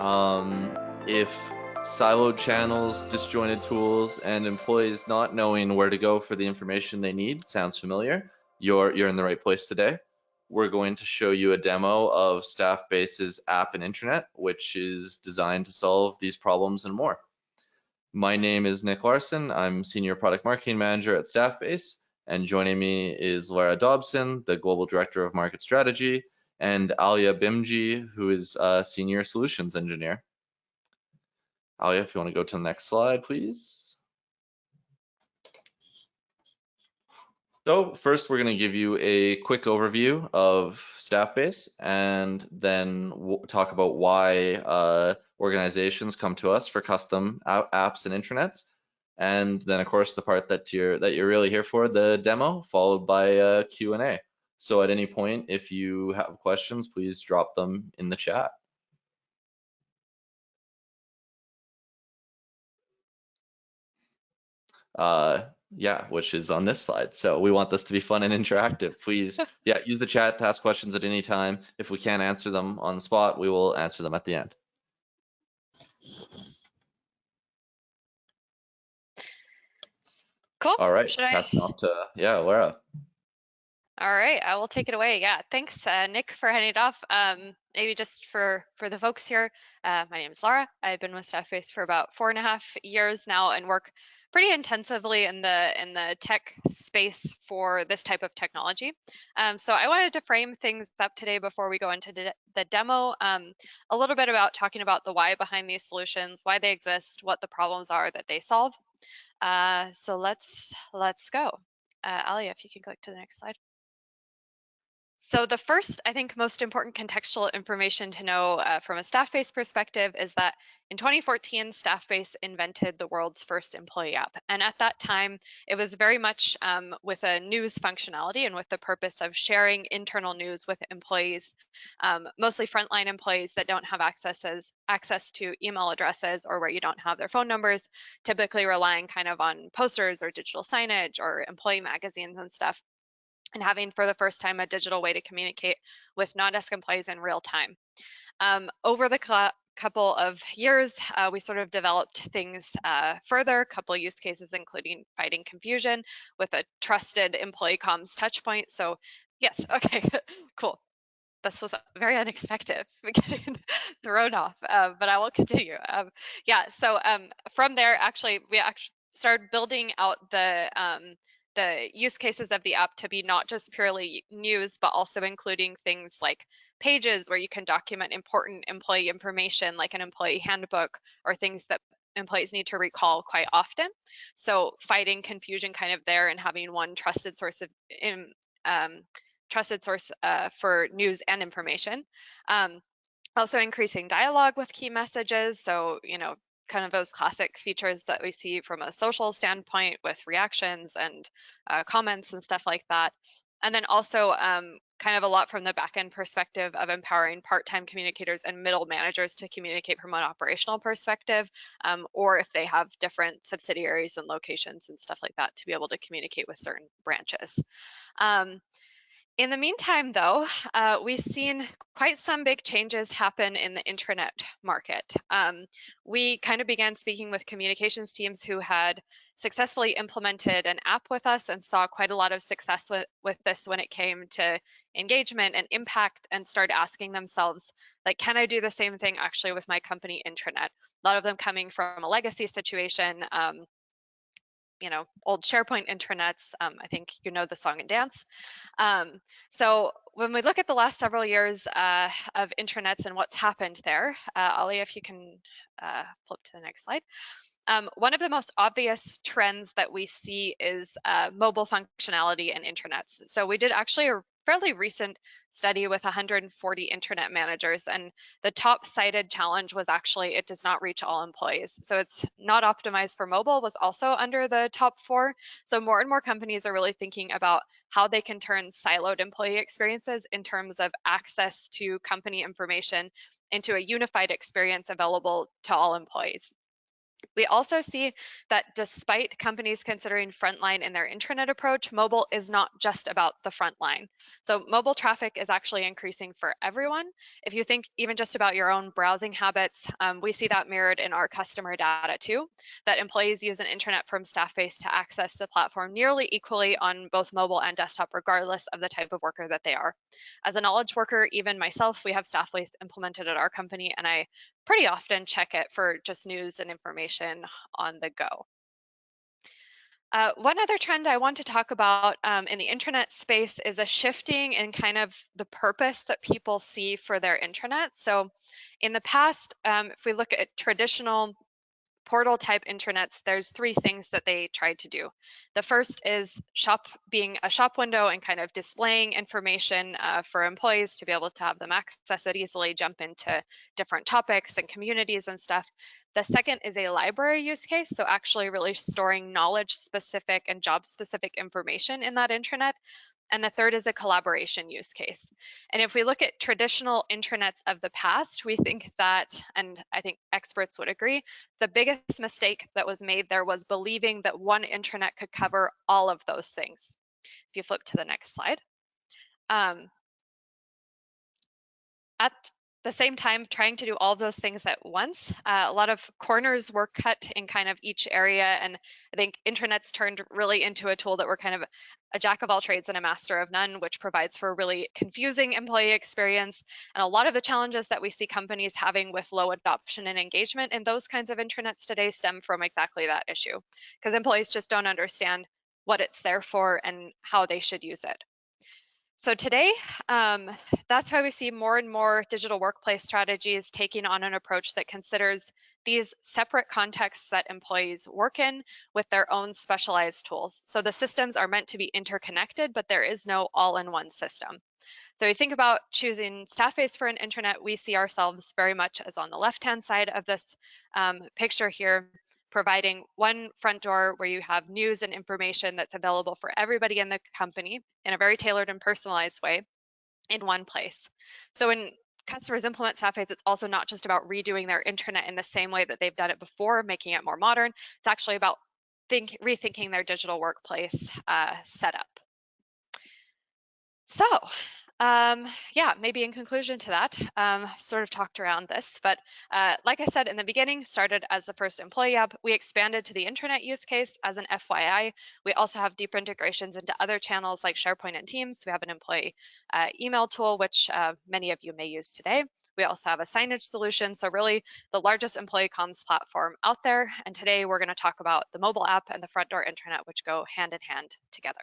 If siloed channels, disjointed tools, and employees not knowing where to go for the information they need sounds familiar, you're in the right place today. We're going to show you a demo of Staffbase's app and intranet, which is designed to solve these problems and more. My name is Nick Larson. I'm Senior Product Marketing Manager at Staffbase, and joining me is Lara Dobson, the Global Director of Market Strategy, and Alia Bimji, who is a Senior Solutions Engineer. Alia, if you want to go to the next slide, please. So first, we're going to give you a quick overview of Staffbase, and then we'll talk about why organizations come to us for custom apps and intranets. And then, of course, the part that you're really here for, the demo, followed by a Q&A. So at any point, if you have questions, please drop them in the chat. Yeah, which is on this slide. So we want this to be fun and interactive. Please, yeah, use the chat to ask questions at any time. If we can't answer them on the spot, we will answer them at the end. Cool. All right, passing off to, yeah, Lara. All right, I will take it away. Yeah, thanks, Nick, for heading it off. Maybe just for the folks here, my name is Laura. I've been with Staffbase for about 4.5 years now and work pretty intensively in the tech space for this type of technology. So I wanted to frame things up today before we go into the demo, a little bit about talking about the why behind these solutions, why they exist, what the problems are that they solve. So let's go. Alia, if you can click to the next slide. So the first, I think, most important contextual information to know from a Staffbase perspective is that in 2014, Staffbase invented the world's first employee app. And at that time, it was very much with a news functionality and with the purpose of sharing internal news with employees, mostly frontline employees that don't have access to email addresses or where you don't have their phone numbers, typically relying kind of on posters or digital signage or employee magazines and stuff, and having for the first time a digital way to communicate with non-desk employees in real time. Over the couple of years, we sort of developed things further, a couple of use cases, including fighting confusion with a trusted employee comms touchpoint. So yes, okay, cool. This was very unexpected, getting thrown off, but I will continue. Yeah, so from there, we started building out the use cases of the app to be not just purely news, but also including things like pages where you can document important employee information, like an employee handbook or things that employees need to recall quite often. So fighting confusion kind of there and having one trusted source for news and information. Also increasing dialogue with key messages. So, kind of those classic features that we see from a social standpoint with reactions and comments and stuff like that. And then also kind of a lot from the back-end perspective of empowering part-time communicators and middle managers to communicate from an operational perspective, or if they have different subsidiaries and locations and stuff like that, to be able to communicate with certain branches. In the meantime, though, we've seen quite some big changes happen in the intranet market. We kind of began speaking with communications teams who had successfully implemented an app with us and saw quite a lot of success with this when it came to engagement and impact, and started asking themselves, like, can I do the same thing actually with my company intranet? A lot of them coming from a legacy situation, old SharePoint intranets. I think you know the song and dance. So when we look at the last several years of intranets and what's happened there, Ali, if you can flip to the next slide. One of the most obvious trends that we see is mobile functionality and intranets. So we did actually a fairly recent study with 140 intranet managers, and the top cited challenge was actually it does not reach all employees. So it's not optimized for mobile was also under the top 4. So more and more companies are really thinking about how they can turn siloed employee experiences in terms of access to company information into a unified experience available to all employees. We also see that despite companies considering frontline in their intranet approach, mobile is not just about the frontline. So mobile traffic is actually increasing for everyone. If you think even just about your own browsing habits, we see that mirrored in our customer data too, that employees use an intranet from Staffbase to access the platform nearly equally on both mobile and desktop, regardless of the type of worker that they are. As a knowledge worker, even myself, we have Staffbase implemented at our company, and I pretty often check it for just news and information on the go. One other trend I want to talk about in the intranet space is a shifting in kind of the purpose that people see for their intranet. So in the past, if we look at traditional portal type intranets, there's three things that they tried to do. The first is being a shop window and kind of displaying information for employees to be able to have them access it easily, jump into different topics and communities and stuff. The second is a library use case, so actually really storing knowledge specific and job specific information in that intranet. And the third is a collaboration use case. And if we look at traditional intranets of the past, we think that, and I think experts would agree, the biggest mistake that was made there was believing that one intranet could cover all of those things. If you flip to the next slide. At the same time, trying to do all of those things at once, a lot of corners were cut in kind of each area. And I think intranets turned really into a tool that were kind of a jack of all trades and a master of none, which provides for a really confusing employee experience. And a lot of the challenges that we see companies having with low adoption and engagement in those kinds of intranets today stem from exactly that issue, because employees just don't understand what it's there for and how they should use it. So today, that's why we see more and more digital workplace strategies taking on an approach that considers these separate contexts that employees work in with their own specialized tools. So the systems are meant to be interconnected, but there is no all-in-one system. So we think about choosing Staffbase for an intranet, we see ourselves very much as on the left-hand side of this picture here, providing one front door where you have news and information that's available for everybody in the company in a very tailored and personalized way in one place. So when customers implement Staffbase, it's also not just about redoing their intranet in the same way that they've done it before, making it more modern. It's actually about rethinking their digital workplace setup. So yeah, maybe in conclusion to that, sort of talked around this, but like I said in the beginning, started as the first employee app. We expanded to the intranet use case as an FYI. We also have deeper integrations into other channels like SharePoint and Teams. We have an employee email tool, which many of you may use today. We also have a signage solution, so really the largest employee comms platform out there. And today we're going to talk about the mobile app and the front door intranet, which go hand in hand together.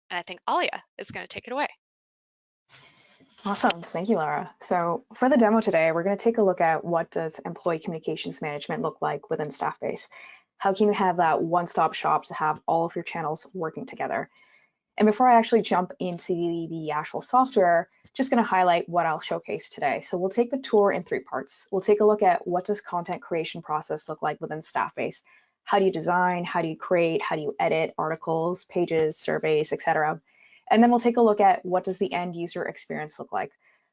And I think Alia is going to take it away. Awesome, thank you, Laura. So for the demo today, we're going to take a look at what does employee communications management look like within Staffbase. How can you have that one-stop shop to have all of your channels working together? And before I actually jump into the actual software, just going to highlight what I'll showcase today. So we'll take the tour in three parts. We'll take a look at what does content creation process look like within Staffbase. How do you design, how do you create, how do you edit articles, pages, surveys, etc. And then we'll take a look at what does the end user experience look like,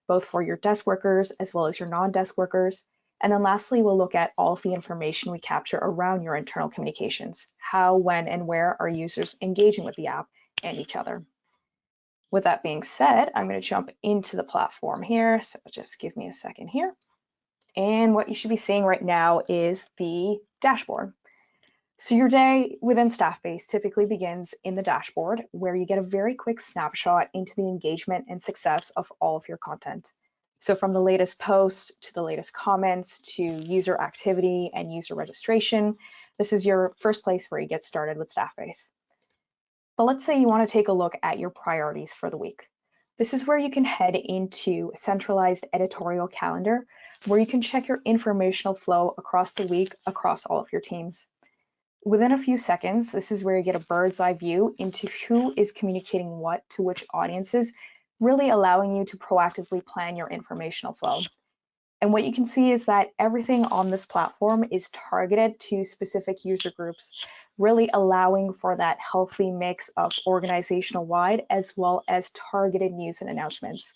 both for your desk workers as well as your non-desk workers. And then lastly, we'll look at all of the information we capture around your internal communications. How, when, and where are users engaging with the app and each other. With that being said, I'm going to jump into the platform here. So just give me a second here. And what you should be seeing right now is the dashboard. So your day within Staffbase typically begins in the dashboard, where you get a very quick snapshot into the engagement and success of all of your content. So from the latest posts to the latest comments to user activity and user registration, this is your first place where you get started with Staffbase. But let's say you want to take a look at your priorities for the week. This is where you can head into a centralized editorial calendar, where you can check your informational flow across the week across all of your teams. Within a few seconds, this is where you get a bird's eye view into who is communicating what to which audiences, really allowing you to proactively plan your informational flow. And what you can see is that everything on this platform is targeted to specific user groups, really allowing for that healthy mix of organizational-wide as well as targeted news and announcements.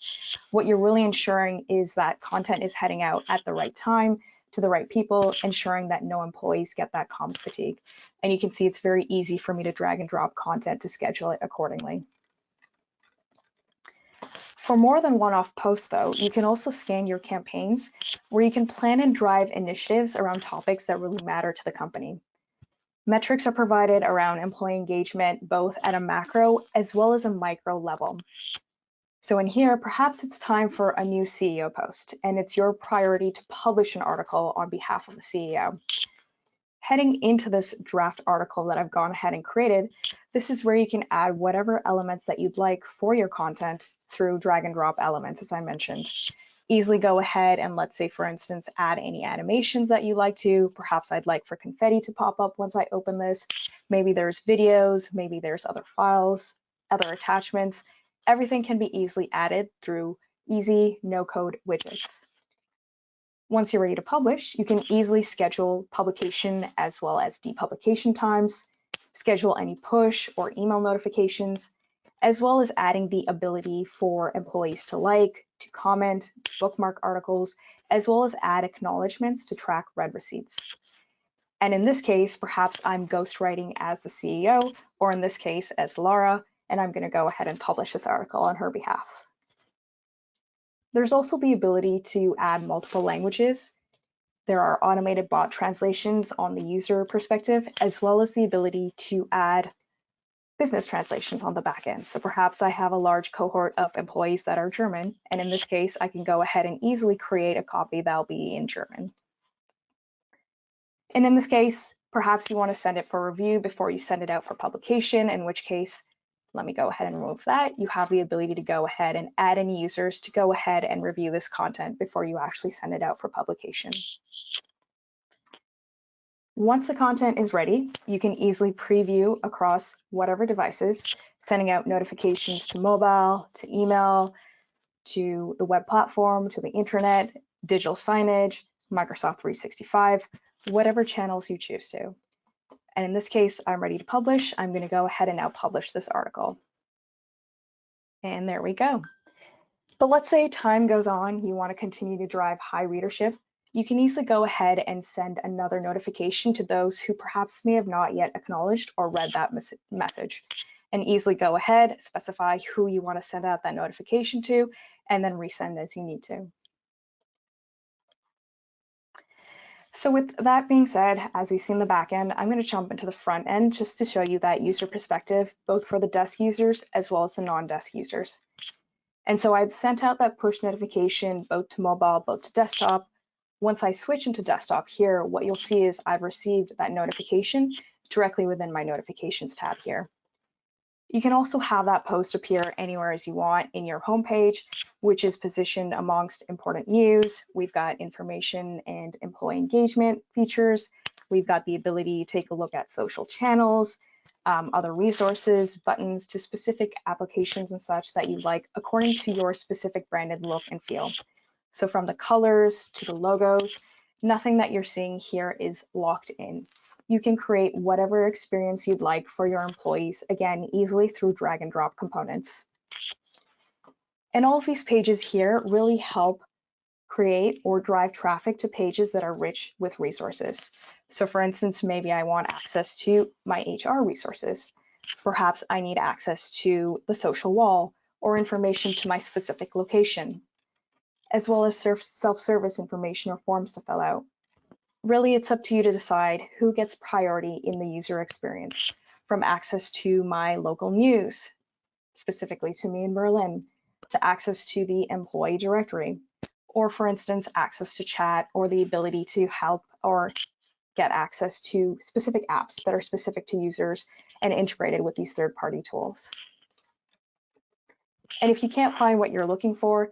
What you're really ensuring is that content is heading out at the right time to the right people, ensuring that no employees get that comms fatigue. And you can see it's very easy for me to drag and drop content to schedule it accordingly. For more than one-off posts, though, you can also scan your campaigns where you can plan and drive initiatives around topics that really matter to the company. Metrics are provided around employee engagement, both at a macro as well as a micro level. So in here, perhaps it's time for a new CEO post, and it's your priority to publish an article on behalf of the CEO. Heading into this draft article that I've gone ahead and created, this is where you can add whatever elements that you'd like for your content through drag and drop elements, as I mentioned. Easily go ahead and, let's say, for instance, add any animations that you like to. Perhaps I'd like for confetti to pop up once I open this. Maybe there's videos, maybe there's other files, other attachments. Everything can be easily added through easy no-code widgets. Once you're ready to publish, you can easily schedule publication as well as depublication times, schedule any push or email notifications, as well as adding the ability for employees to like, to comment, bookmark articles, as well as add acknowledgements to track read receipts. And in this case, perhaps I'm ghostwriting as the CEO, or in this case as Laura, and I'm going to go ahead and publish this article on her behalf. There's also the ability to add multiple languages. There are automated bot translations on the user perspective, as well as the ability to add business translations on the back end. So perhaps I have a large cohort of employees that are German, and in this case, I can go ahead and easily create a copy that'll be in German. And in this case, perhaps you want to send it for review before you send it out for publication, in which case, let me go ahead and remove that. You have the ability to go ahead and add in users to go ahead and review this content before you actually send it out for publication. Once the content is ready, you can easily preview across whatever devices, sending out notifications to mobile, to email, to the web platform, to the intranet, digital signage, Microsoft 365, whatever channels you choose to. And in this case, I'm ready to publish. I'm going to go ahead and now publish this article. And there we go. But let's say time goes on, you want to continue to drive high readership. You can easily go ahead and send another notification to those who perhaps may have not yet acknowledged or read that message. And easily go ahead, specify who you want to send out that notification to, and then resend as you need to. So with that being said, as we see in the back end, I'm going to jump into the front end just to show you that user perspective, both for the desk users as well as the non-desk users. And so I'd sent out that push notification both to mobile, both to desktop. Once I switch into desktop here, what you'll see is I've received that notification directly within my notifications tab here. You can also have that post appear anywhere as you want in your homepage, which is positioned amongst important news. We've got information and employee engagement features. We've got the ability to take a look at social channels, other resources, buttons to specific applications and such that you like according to your specific branded look and feel. So from the colors to the logos, nothing that you're seeing here is locked in. You can create whatever experience you'd like for your employees, again, easily through drag and drop components. And all of these pages here really help create or drive traffic to pages that are rich with resources. So for instance, maybe I want access to my HR resources. Perhaps I need access to the social wall or information to my specific location, as well as self-service information or forms to fill out. Really, it's up to you to decide who gets priority in the user experience, from access to my local news, specifically to me in Berlin, to access to the employee directory, or for instance, access to chat or the ability to help or get access to specific apps that are specific to users and integrated with these third-party tools. And if you can't find what you're looking for,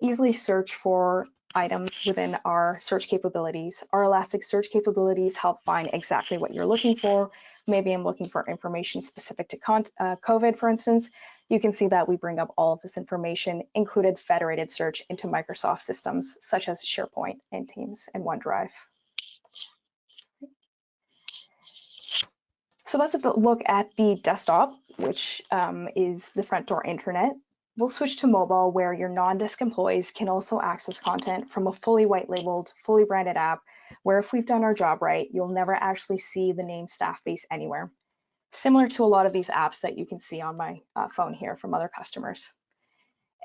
easily search for items within our search capabilities. Our Elasticsearch capabilities help find exactly what you're looking for. Maybe I'm looking for information specific to COVID, for instance. You can see that we bring up all of this information, included federated search into Microsoft systems such as SharePoint and Teams and OneDrive. So that's a look at the desktop, which is the front door intranet. We'll switch to mobile, where your non-desk employees can also access content from a fully white labeled, fully branded app, where if we've done our job right, you'll never actually see the name Staffbase anywhere. Similar to a lot of these apps that you can see on my phone here from other customers.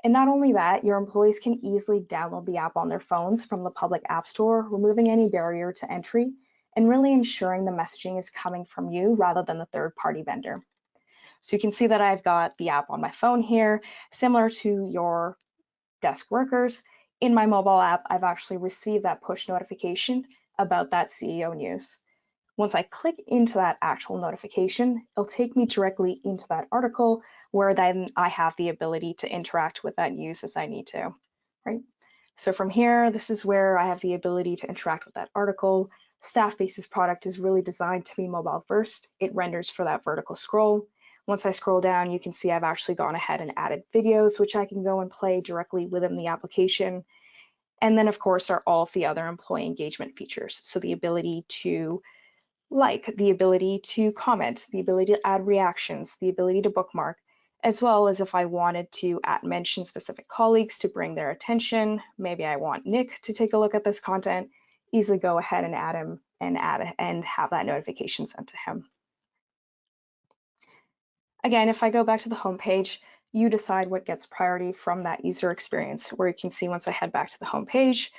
And not only that, your employees can easily download the app on their phones from the public app store, removing any barrier to entry and really ensuring the messaging is coming from you rather than the third-party vendor. So you can see that I've got the app on my phone here, similar to your desk workers. In my mobile app, I've actually received that push notification about that CEO news. Once I click into that actual notification, it'll take me directly into that article where then I have the ability to interact with that news as I need to, right? So from here, this is where I have the ability to interact with that article. Staffbase's product is really designed to be mobile first. It renders for that vertical scroll. Once I scroll down, you can see I've actually gone ahead and added videos, which I can go and play directly within the application. And then of course are all of the other employee engagement features. So the ability to like, the ability to comment, the ability to add reactions, the ability to bookmark, as well as if I wanted to mention specific colleagues to bring their attention. Maybe I want Nick to take a look at this content, easily go ahead and add him and have that notification sent to him. Again, if I go back to the home page, you decide what gets priority from that user experience, where you can see once I head back to the home page,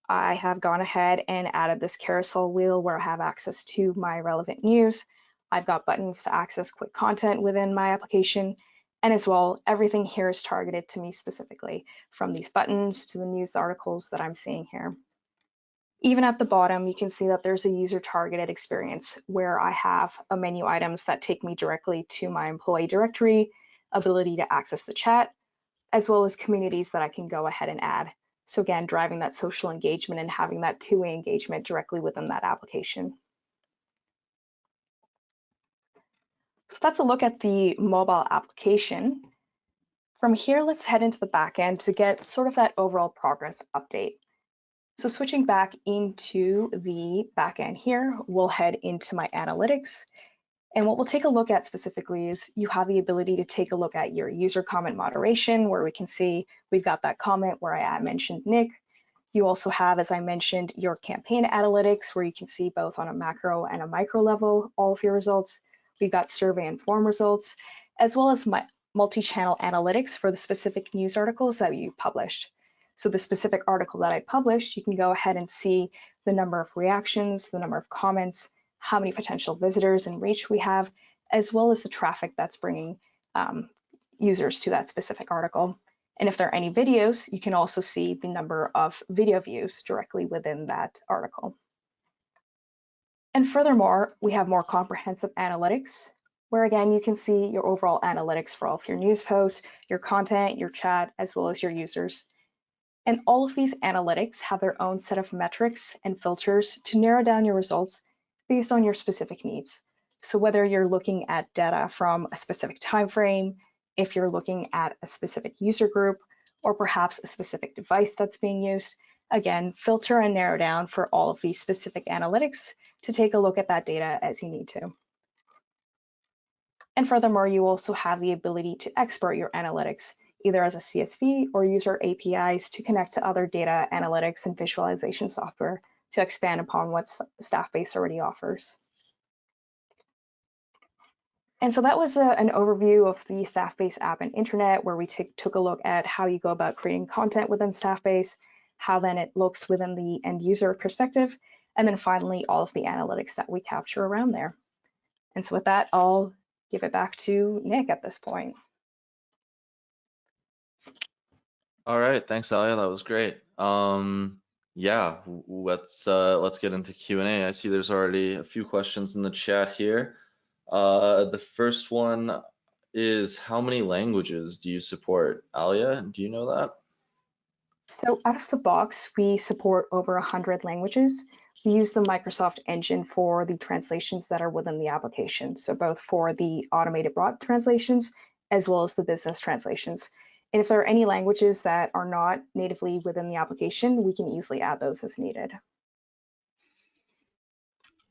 I have gone ahead and added this carousel wheel where I have access to my relevant news. I've got buttons to access quick content within my application. And as well, everything here is targeted to me specifically, from these buttons to the news articles that I'm seeing here. Even at the bottom, you can see that there's a user targeted experience where I have a menu items that take me directly to my employee directory, ability to access the chat, as well as communities that I can go ahead and add. So again, driving that social engagement and having that two-way engagement directly within that application. So that's a look at the mobile application. From here, let's head into the back end to get sort of that overall progress update. So switching back into the back end here, we'll head into my analytics. And what we'll take a look at specifically is you have the ability to take a look at your user comment moderation, where we can see we've got that comment where I mentioned Nick. You also have, as I mentioned, your campaign analytics, where you can see both on a macro and a micro level all of your results. We've got survey and form results, as well as multi-channel analytics for the specific news articles that you published. So the specific article that I published, you can go ahead and see the number of reactions, the number of comments, how many potential visitors and reach we have, as well as the traffic that's bringing users to that specific article. And if there are any videos, you can also see the number of video views directly within that article. And furthermore, we have more comprehensive analytics, where again, you can see your overall analytics for all of your news posts, your content, your chat, as well as your users. And all of these analytics have their own set of metrics and filters to narrow down your results based on your specific needs. So whether you're looking at data from a specific time frame, if you're looking at a specific user group, or perhaps a specific device that's being used, again, filter and narrow down for all of these specific analytics to take a look at that data as you need to. And furthermore, you also have the ability to export your analytics, either as a CSV or user APIs to connect to other data analytics and visualization software to expand upon what Staffbase already offers. And so that was an overview of the Staffbase app and Intranet, where we took a look at how you go about creating content within Staffbase, how then it looks within the end user perspective, and then finally all of the analytics that we capture around there. And so with that, I'll give it back to Nick at this point. All right, thanks, Alia. That was great. Yeah, let's get into Q&A. I see there's already a few questions in the chat here. The first one is, how many languages do you support? Alia, do you know that? So out of the box, we support over 100 languages. We use the Microsoft engine for the translations that are within the application. So both for the automated bot translations, as well as the business translations. And if there are any languages that are not natively within the application, we can easily add those as needed.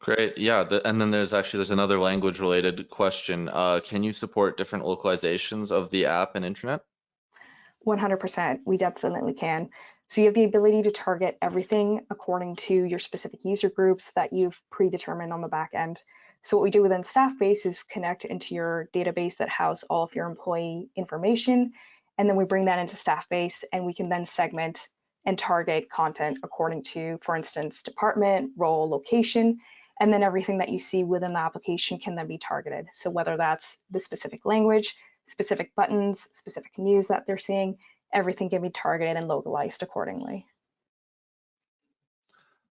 Great. Yeah, and then there's another language related question. Can you support different localizations of the app and Intranet? 100%, we definitely can. So you have the ability to target everything according to your specific user groups that you've predetermined on the back end. So what we do within Staffbase is connect into your database that houses all of your employee information, and then we bring that into Staffbase, and we can then segment and target content according to, for instance, department, role, location, and then everything that you see within the application can then be targeted. So whether that's the specific language, specific buttons, specific news that they're seeing, everything can be targeted and localized accordingly.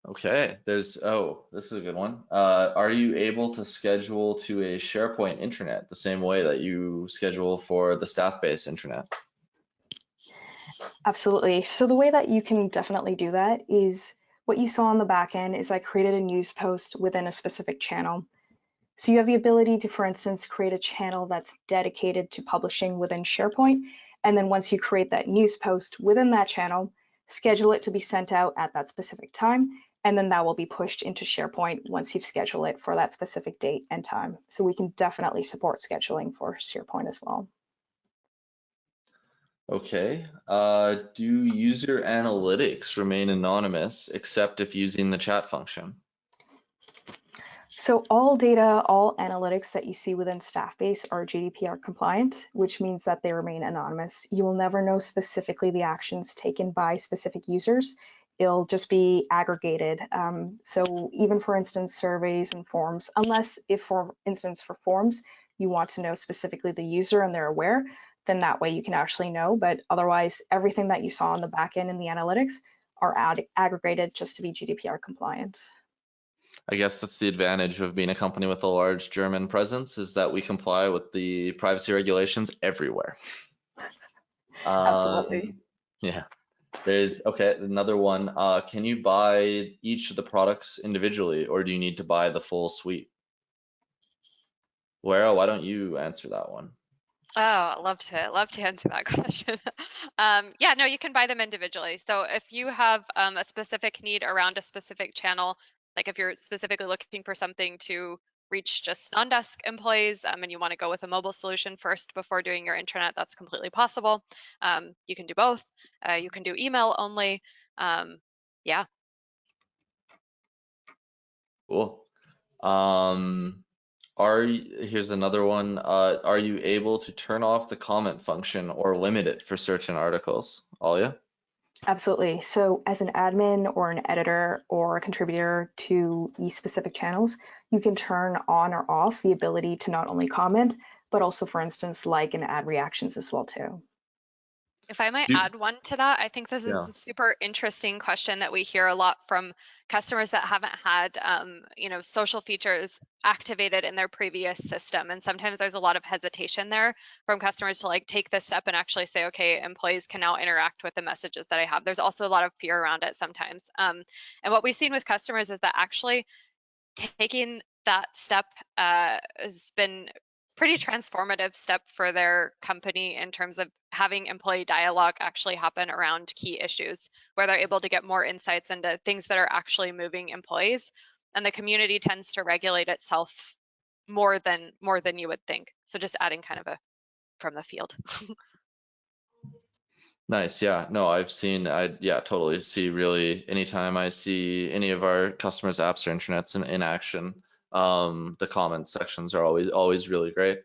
Okay, this is a good one. Are you able to schedule to a SharePoint intranet the same way that you schedule for the Staffbase intranet? Absolutely. So the way that you can definitely do that is what you saw on the back end is I created a news post within a specific channel. So you have the ability to, for instance, create a channel that's dedicated to publishing within SharePoint. And then once you create that news post within that channel, schedule it to be sent out at that specific time. And then that will be pushed into SharePoint once you've scheduled it for that specific date and time. So we can definitely support scheduling for SharePoint as well. Okay. Do user analytics remain anonymous except if using the chat function? So all data, all analytics that you see within Staffbase are GDPR compliant, which means that they remain anonymous. You will never know specifically the actions taken by specific users. It'll just be aggregated. So even for instance, surveys and forms, unless if for instance for forms, you want to know specifically the user and they're aware, then that way you can actually know. But otherwise, everything that you saw on the back end in the analytics are aggregated just to be GDPR compliant. I guess that's the advantage of being a company with a large German presence, is that we comply with the privacy regulations everywhere. Absolutely. Yeah. Okay, another one. Can you buy each of the products individually, or do you need to buy the full suite? Lara, why don't you answer that one? Oh, I'd love to answer that question. Yeah, no, you can buy them individually. So if you have a specific need around a specific channel, like if you're specifically looking for something to reach just non-desk employees and you want to go with a mobile solution first before doing your intranet, that's completely possible. You can do both. You can do email only. Yeah. Cool. Here's another one. Are you able to turn off the comment function or limit it for certain articles? Alia? Absolutely. So as an admin or an editor or a contributor to these specific channels, you can turn on or off the ability to not only comment, but also, for instance, like and add reactions as well too. If I might add one to that, I think this Yeah. is a super interesting question that we hear a lot from customers that haven't had, social features activated in their previous system. And sometimes there's a lot of hesitation there from customers to like take this step and actually say, okay, employees can now interact with the messages that I have. There's also a lot of fear around it sometimes. And what we've seen with customers is that actually taking that step has been pretty transformative step for their company in terms of having employee dialogue actually happen around key issues where they're able to get more insights into things that are actually moving employees, and the community tends to regulate itself more than you would think. So just adding kind of a from the field. Nice. Yeah. No, I totally see. Really, anytime I see any of our customers' apps or intranets in action, the comment sections are always really great.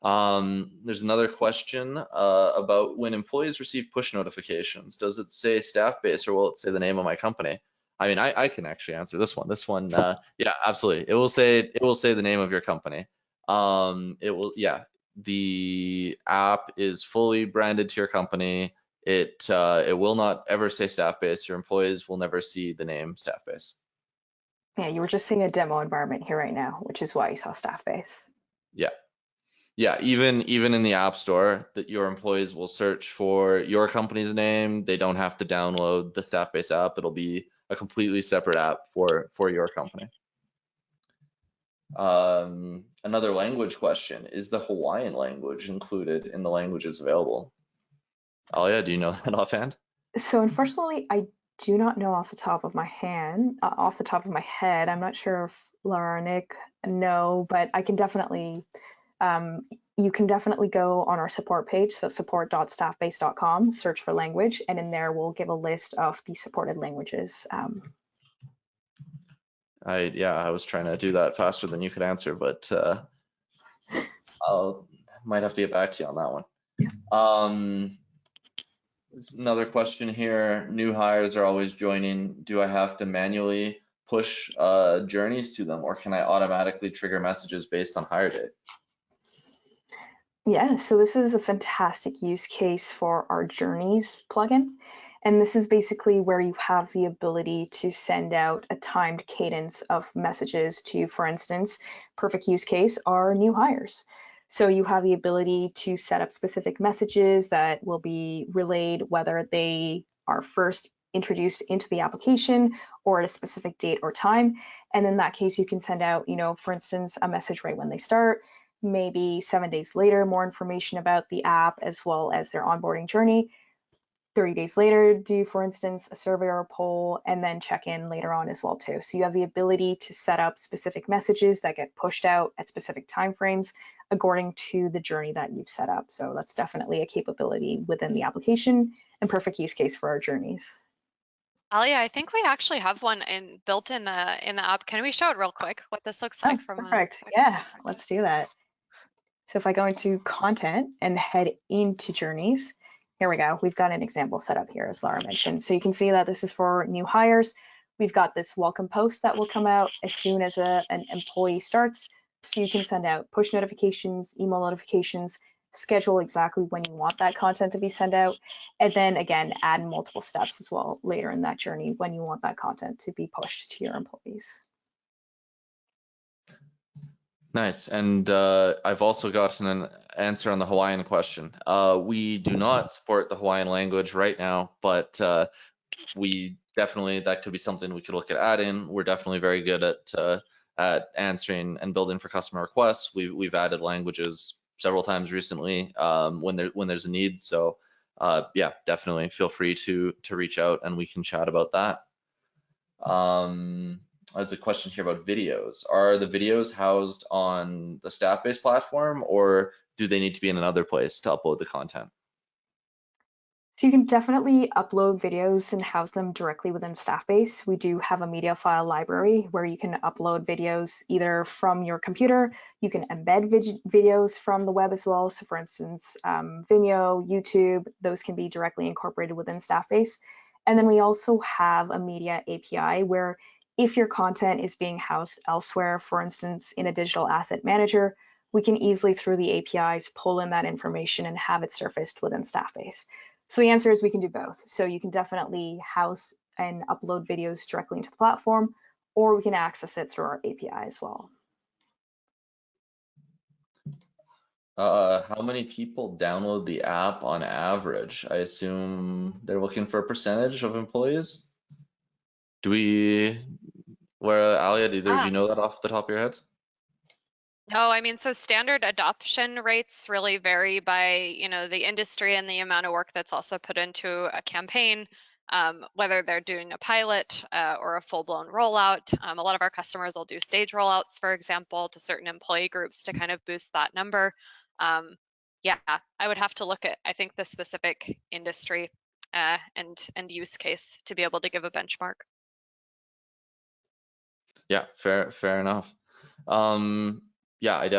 There's another question about when employees receive push notifications, does it say Staffbase or will it say the name of my company? I mean, I can actually answer this one. Yeah, absolutely. It will say the name of your company. The app is fully branded to your company. It will not ever say Staffbase. Your employees will never see the name Staffbase. Yeah, you were just seeing a demo environment here right now, which is why you saw Staffbase. Yeah. Yeah, even in the App Store, that your employees will search for your company's name. They don't have to download the Staffbase app. It'll be a completely separate app for your company. Another language question, is the Hawaiian language included in the languages available? Alia, do you know that offhand? So unfortunately, I do not know off the top of my head. I'm not sure if Laura or Nick know, but I can definitely you can definitely go on our support page, so support.staffbase.com, search for language, and in there we'll give a list of the supported languages. I was trying to do that faster than you could answer, but I'll might have to get back to you on that one. There's another question here. New hires are always joining. Do I have to manually push journeys to them, or can I automatically trigger messages based on hire date? Yeah, so this is a fantastic use case for our Journeys plugin. And this is basically where you have the ability to send out a timed cadence of messages to, for instance, perfect use case are new hires. So you have the ability to set up specific messages that will be relayed whether they are first introduced into the application or at a specific date or time. And in that case, you can send out, for instance, a message right when they start, maybe 7 days later, more information about the app as well as their onboarding journey. 30 days later, do, for instance, a survey or a poll, and then check in later on as well too. So you have the ability to set up specific messages that get pushed out at specific timeframes according to the journey that you've set up. So that's definitely a capability within the application and perfect use case for our journeys. Alia, I think we actually have one built in the app. Can we show it real quick what this looks like from perfect. a Yeah, let's do that. So if I go into content and head into journeys, here we go. We've got an example set up here, as Laura mentioned. So you can see that this is for new hires. We've got this welcome post that will come out as soon as an employee starts. So you can send out push notifications, email notifications, schedule exactly when you want that content to be sent out, and then again, add multiple steps as well later in that journey when you want that content to be pushed to your employees. Nice. And I've also gotten an answer on the Hawaiian question. We do not support the Hawaiian language right now, but we definitely, that could be something we could look at adding. We're definitely very good at answering and building for customer requests. We've added languages several times recently when there's a need. So yeah, definitely feel free to reach out and we can chat about that. There's a question here about videos. Are the videos housed on the Staffbase platform, or do they need to be in another place to upload the content? So you can definitely upload videos and house them directly within Staffbase. We do have a media file library where you can upload videos either from your computer. You can embed videos from the web as well. So for instance, Vimeo, YouTube, those can be directly incorporated within Staffbase. And then we also have a media API where if your content is being housed elsewhere, for instance, in a digital asset manager, we can easily through the APIs pull in that information and have it surfaced within Staffbase. So the answer is we can do both. So you can definitely house and upload videos directly into the platform, or we can access it through our API as well. How many people download the app on average? I assume they're looking for a percentage of employees. Alia, do either of you know that off the top of your heads? No, I mean, so standard adoption rates really vary by, the industry and the amount of work that's also put into a campaign, whether they're doing a pilot or a full-blown rollout. A lot of our customers will do stage rollouts, for example, to certain employee groups to kind of boost that number. Yeah, I would have to look at, I think, the specific industry and use case to be able to give a benchmark. Yeah, fair enough. Yeah, I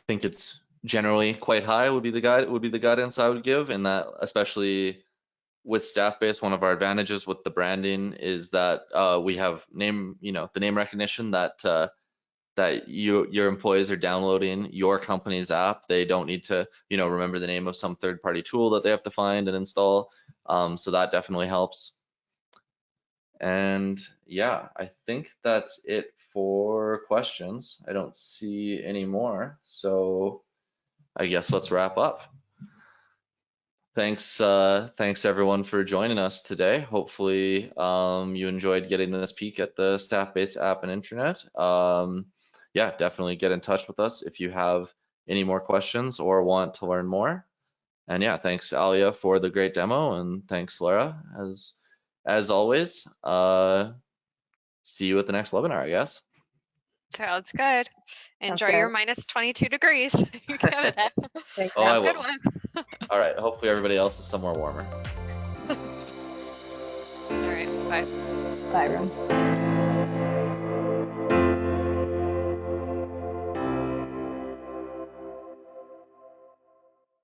think it's generally quite high would be the guidance I would give, and that especially with Staffbase, one of our advantages with the branding is that we have the name recognition that your employees are downloading your company's app. They don't need to remember the name of some third-party tool that they have to find and install. So that definitely helps. And yeah, I think that's it for questions. I don't see any more, so I guess let's wrap up. Thanks everyone for joining us today. Hopefully you enjoyed getting this peek at the Staffbase app and intranet. Yeah, definitely get in touch with us if you have any more questions or want to learn more. And yeah, thanks Alia for the great demo, and thanks Laura as always. See you at the next webinar, I guess. Sounds good. Sounds Enjoy your good. minus 22 degrees in Canada. Thanks, Oh, I Have a man. good will. one. All right. Hopefully everybody else is somewhere warmer. All right, bye. Bye, everyone.